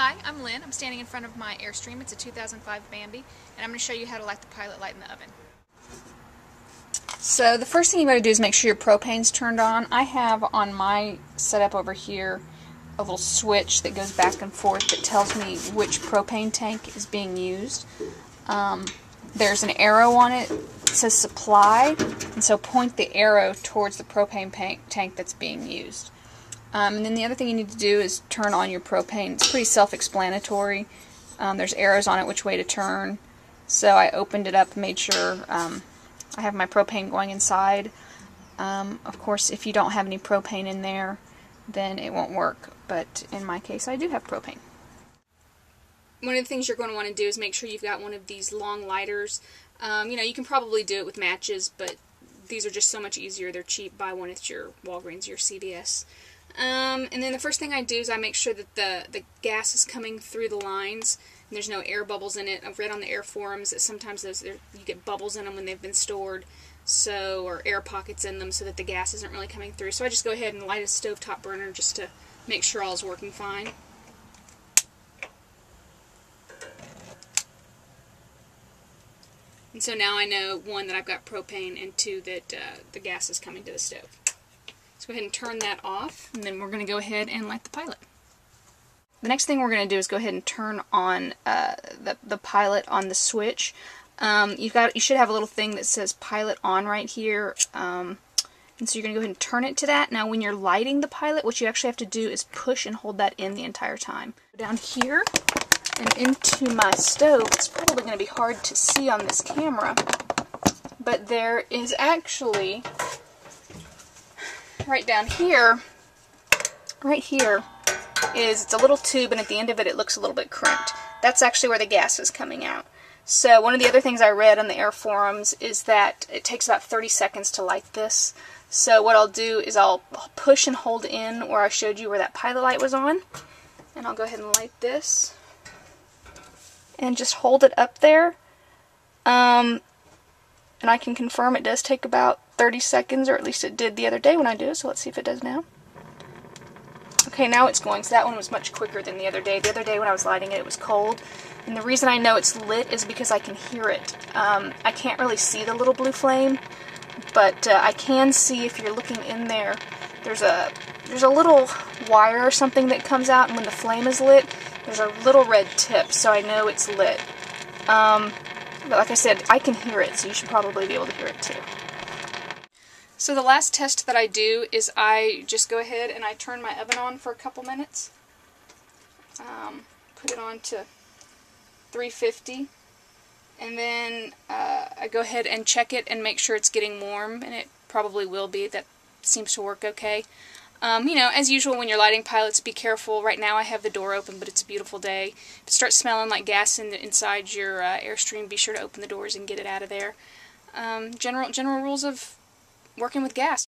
Hi, I'm Lynn. I'm standing in front of my Airstream. It's a 2005 Bambi, and I'm going to show you how to light the pilot light in the oven. So the first thing you got to do is make sure your propane's turned on. I have on my setup over here a little switch that goes back and forth that tells me which propane tank is being used. There's an arrow on it that says supply, and so point the arrow towards the propane tank that's being used. And then the other thing you need to do is turn on your propane. It's pretty self-explanatory. There's arrows on it which way to turn. So I opened it up and made sure I have my propane going inside. Of course, if you don't have any propane in there, then it won't work. But in my case, I do have propane. One of the things you're going to want to do is make sure you've got one of these long lighters. You can probably do it with matches, but these are just so much easier. They're cheap. Buy one at your Walgreens, your CVS. And then the first thing I do is I make sure that the gas is coming through the lines and there's no air bubbles in it. I've read on the air forums that sometimes you get bubbles in them when they've been stored, or air pockets in them, so that the gas isn't really coming through. So I just go ahead and light a stovetop burner just to make sure all is working fine. And so now I know, one, that I've got propane, and two, that the gas is coming to the stove. So go ahead and turn that off, and then we're going to go ahead and light the pilot. The next thing we're going to do is go ahead and turn on the pilot on the switch. You should have a little thing that says pilot on right here, and so you're going to go ahead and turn it to that. Now when you're lighting the pilot, what you actually have to do is push and hold that in the entire time. Down here and into my stove. It's probably going to be hard to see on this camera, but there is actually right down here, it's a little tube, and at the end of it, it looks a little bit crimped. That's actually where the gas is coming out. So one of the other things I read on the air forums is that it takes about 30 seconds to light this. So what I'll do is I'll push and hold in where I showed you where that pilot light was on, and I'll go ahead and light this, and just hold it up there. And I can confirm it does take about 30 seconds, or at least it did the other day when I did it, so let's see if it does now. Okay, now it's going, so that one was much quicker than the other day. The other day when I was lighting it, it was cold, and the reason I know it's lit is because I can hear it. I can't really see the little blue flame, but I can see, if you're looking in there, there's a little wire or something that comes out, and when the flame is lit, there's a little red tip, so I know it's lit. But like I said, I can hear it, so you should probably be able to hear it too. So the last test that I do is I just go ahead and I turn my oven on for a couple minutes. Put it on to 350, and then I go ahead and check it and make sure it's getting warm, and it probably will be. That seems to work okay. As usual when you're lighting pilots, be careful. Right now I have the door open, but it's a beautiful day. If it starts smelling like gas inside your Airstream, be sure to open the doors and get it out of there. General rules of working with gas.